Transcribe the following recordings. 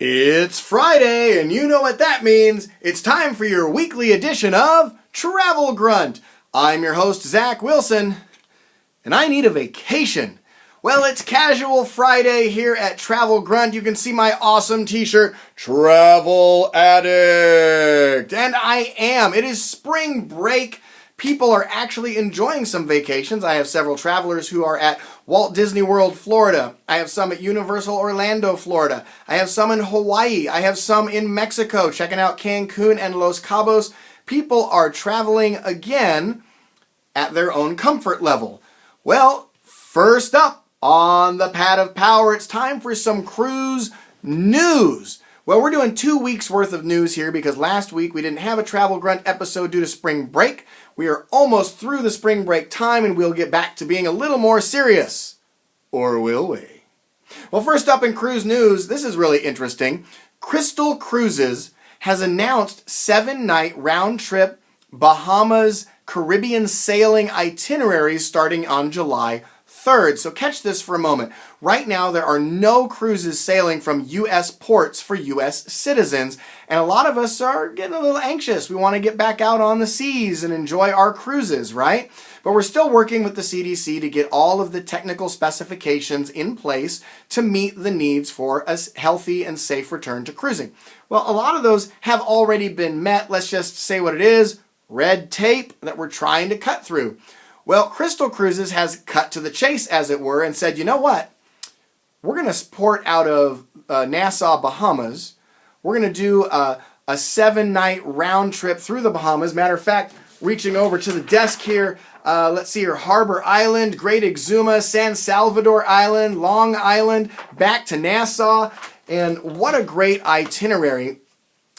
It's Friday, and you know what that means. It's time for your weekly edition of Travel Grunt. I'm your host, Zac Wilson, and I need a vacation. Well, it's Casual Friday here at Travel Grunt. You can see my awesome t-shirt, Travel Addict. And I am. It is spring break. People are actually enjoying some vacations. I have several travelers who are at Walt Disney World, Florida. I have some at Universal Orlando, Florida. I have some in Hawaii. I have some in Mexico, checking out Cancun and Los Cabos. People are traveling again at their own comfort level. Well, first up on the pad of power, it's time for some cruise news. Well, we're doing 2 weeks worth of news here because last week we didn't have a Travel Grunt episode due to spring break. We are almost through the spring break time and we'll get back to being a little more serious. Or will we? Well, first up in cruise news, this is really interesting. Crystal Cruises has announced 7-night round-trip Bahamas Caribbean sailing itineraries starting on July 3rd. So catch this for a moment. Right now, there are no cruises sailing from U.S. ports for U.S. citizens, and a lot of us are getting a little anxious. We want to get back out on the seas and enjoy our cruises, right? But we're still working with the CDC to get all of the technical specifications in place to meet the needs for a healthy and safe return to cruising. Well, a lot of those have already been met. Let's just say what it is, red tape that we're trying to cut through. Well, Crystal Cruises has cut to the chase, as it were, and said, you know what? We're going to port out of Nassau, Bahamas. We're going to do a 7-night round trip through the Bahamas. Matter of fact, reaching over to the desk here, let's see here, Harbor Island, Great Exuma, San Salvador Island, Long Island, back to Nassau. And what a great itinerary.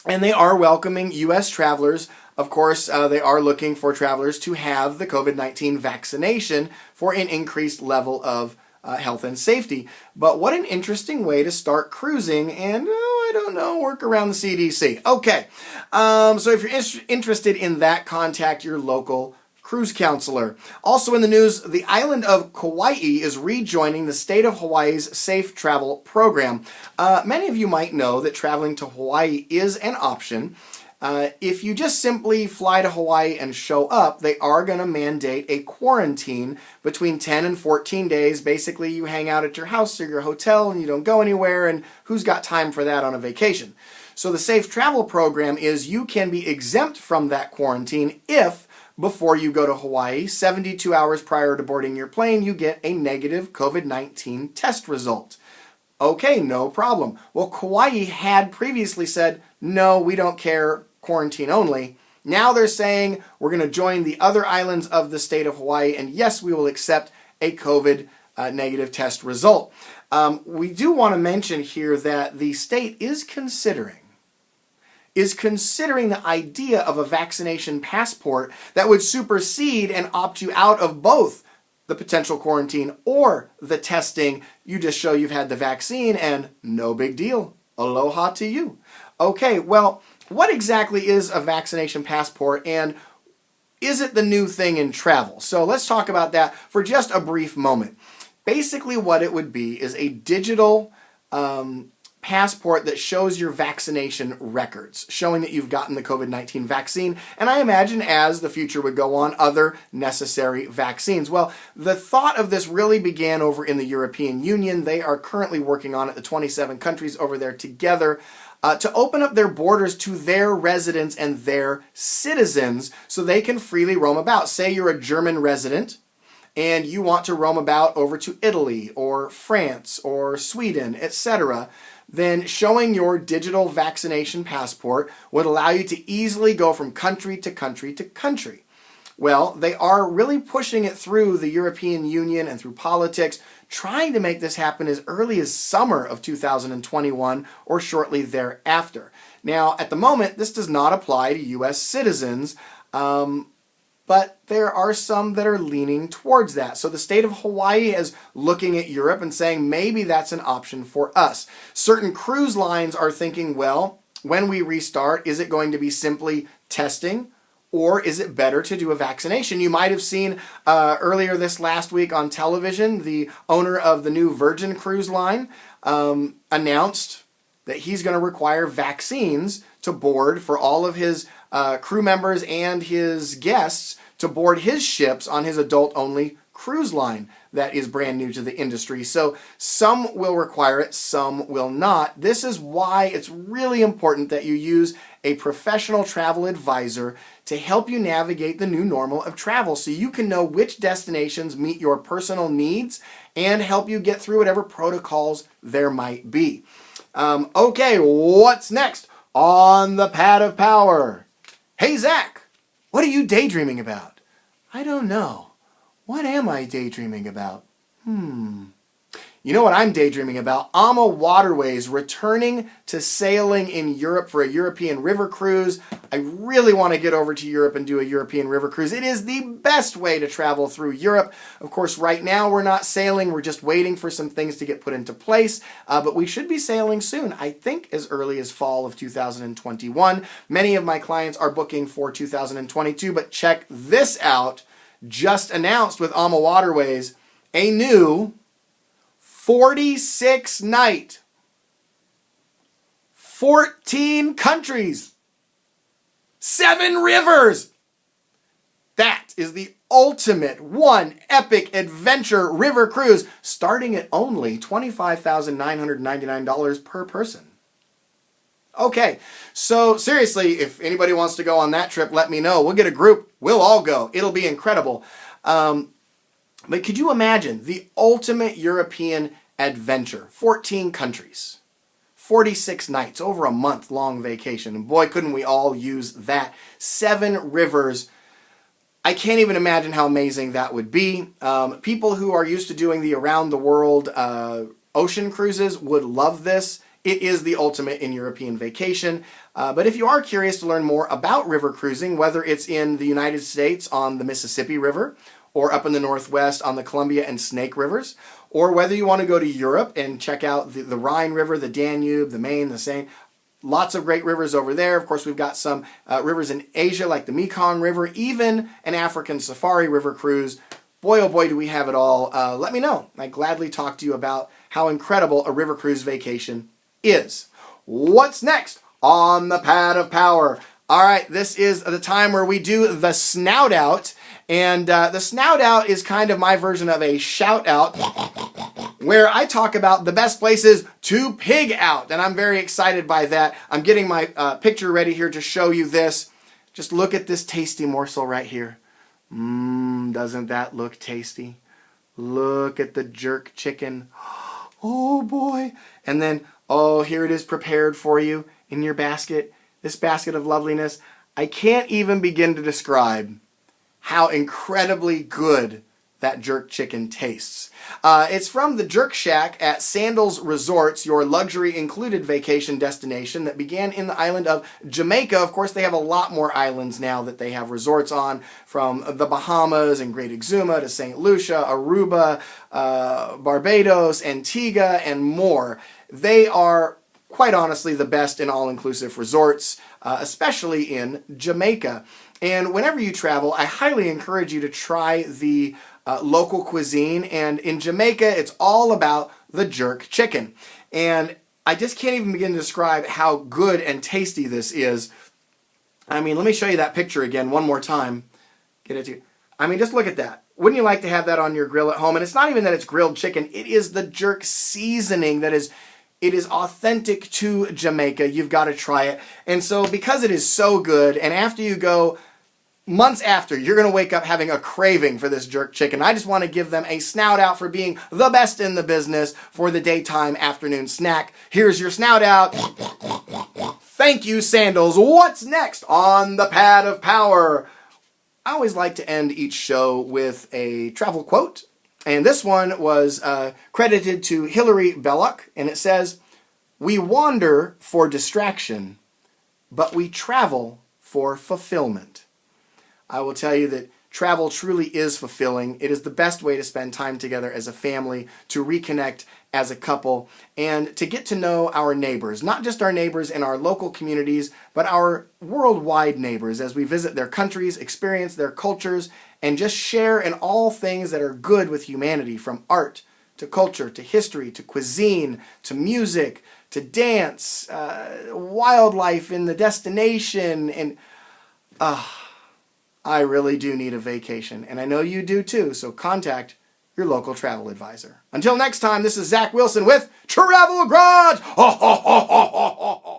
And they are welcoming U.S. travelers. Of course, they are looking for travelers to have the COVID-19 vaccination for an increased level of health and safety. But what an interesting way to start cruising and, I don't know, work around the CDC. Okay, so if you're interested in that, contact your local cruise counselor. Also in the news, the island of Kauai is rejoining the state of Hawaii's Safe Travel Program. Many of you might know that traveling to Hawaii is an option. If you just simply fly to Hawaii and show up, they are going to mandate a quarantine between 10 and 14 days. Basically, you hang out at your house or your hotel and you don't go anywhere, and who's got time for that on a vacation? So the Safe Travel Program is you can be exempt from that quarantine if, before you go to Hawaii, 72 hours prior to boarding your plane, you get a negative COVID-19 test result. Okay, no problem. Well, Kauai had previously said, no, we don't care, quarantine only. Now they're saying we're going to join the other islands of the state of Hawaii, and yes, we will accept a COVID negative test result. We do want to mention here that the state is considering the idea of a vaccination passport that would supersede and opt you out of both the potential quarantine or the testing. You just show you've had the vaccine and no big deal. Aloha to you. Okay, well, what exactly is a vaccination passport and is it the new thing in travel? So let's talk about that for just a brief moment. Basically what it would be is a digital passport that shows your vaccination records, showing that you've gotten the COVID-19 vaccine, and I imagine as the future would go on, other necessary vaccines. Well, the thought of this really began over in the European Union. They are currently working on it, the 27 countries over there together, to open up their borders to their residents and their citizens so they can freely roam about. Say you're a German resident and you want to roam about over to Italy or France or Sweden, etc., then showing your digital vaccination passport would allow you to easily go from country to country to country. Well, they are really pushing it through the European Union and through politics, trying to make this happen as early as summer of 2021 or shortly thereafter. Now, at the moment, this does not apply to U.S. citizens, but there are some that are leaning towards that. So the state of Hawaii is looking at Europe and saying maybe that's an option for us. Certain cruise lines are thinking, well, when we restart, is it going to be simply testing? Or is it better to do a vaccination? You might have seen earlier this last week on television, the owner of the new Virgin Cruise Line announced that he's going to require vaccines to board for all of his crew members and his guests to board his ships on his adult-only cruise line that is brand new to the industry. So some will require it, some will not. This is why it's really important that you use a professional travel advisor to help you navigate the new normal of travel so you can know which destinations meet your personal needs and help you get through whatever protocols there might be. Okay, what's next on the Pad of Power? Hey, Zach, what are you daydreaming about? I don't know. What am I daydreaming about? You know what I'm daydreaming about? AMA Waterways returning to sailing in Europe for a European river cruise. I really want to get over to Europe and do a European river cruise. It is the best way to travel through Europe. Of course, right now we're not sailing. We're just waiting for some things to get put into place. But we should be sailing soon. I think as early as fall of 2021. Many of my clients are booking for 2022. But check this out. Just announced with AMA Waterways, a new 46-night, 14 countries, 7 rivers. That is the ultimate one epic adventure river cruise, starting at only $25,999 per person. Okay, so seriously, if anybody wants to go on that trip, let me know. We'll get a group. We'll all go. It'll be incredible. But could you imagine the ultimate European adventure? 14 countries, 46 nights, over a month-long vacation. And boy, couldn't we all use that. 7 rivers. I can't even imagine how amazing that would be. People who are used to doing the around-the-world ocean cruises would love this. It is the ultimate in European vacation. But if you are curious to learn more about river cruising, whether it's in the United States on the Mississippi River, or up in the Northwest on the Columbia and Snake Rivers, or whether you want to go to Europe and check out the Rhine River, the Danube, the Main, the Seine. Lots of great rivers over there. Of course, we've got some rivers in Asia like the Mekong River, even an African safari river cruise. Boy, oh boy, do we have it all. Let me know. I'd gladly talk to you about how incredible a river cruise vacation is. What's next on the Pad of Power? All right, this is the time where we do the Snout Out. And the Snout Out is kind of my version of a shout out where I talk about the best places to pig out. And I'm very excited by that. I'm getting my picture ready here to show you this. Just look at this tasty morsel right here. Doesn't that look tasty? Look at the jerk chicken. Oh boy. And then, oh, here it is prepared for you in your basket. This basket of loveliness. I can't even begin to describe how incredibly good that jerk chicken tastes. It's from the Jerk Shack at Sandals Resorts, your luxury included vacation destination that began in the island of Jamaica. Of course, they have a lot more islands now that they have resorts on, from the Bahamas and Great Exuma to St. Lucia, Aruba, Barbados, Antigua, and more. They are, quite honestly, the best in all-inclusive resorts, especially in Jamaica. And whenever you travel, I highly encourage you to try the local cuisine. And in Jamaica, it's all about the jerk chicken. And I just can't even begin to describe how good and tasty this is. I mean, let me show you that picture again one more time. Get it to you. I mean, just look at that. Wouldn't you like to have that on your grill at home? And it's not even that it's grilled chicken. It is the jerk seasoning that is... It is authentic to Jamaica. You've got to try it. And so because it is so good, and after you go, months after, you're going to wake up having a craving for this jerk chicken. I just want to give them a snout out for being the best in the business for the daytime afternoon snack. Here's your snout out. Thank you, Sandals. What's next on the Pad of Power? I always like to end each show with a travel quote. And this one was credited to Hilary Belloc, and it says, "We wander for distraction, but we travel for fulfillment." I will tell you that travel truly is fulfilling. It is the best way to spend time together as a family, to reconnect as a couple, and to get to know our neighbors. Not just our neighbors in our local communities, but our worldwide neighbors as we visit their countries, experience their cultures, and just share in all things that are good with humanity, from art to culture, to history, to cuisine, to music, to dance, wildlife in the destination, and I really do need a vacation, and I know you do too, so contact your local travel advisor. Until next time, this is Zac Wilson with Travel Grunt!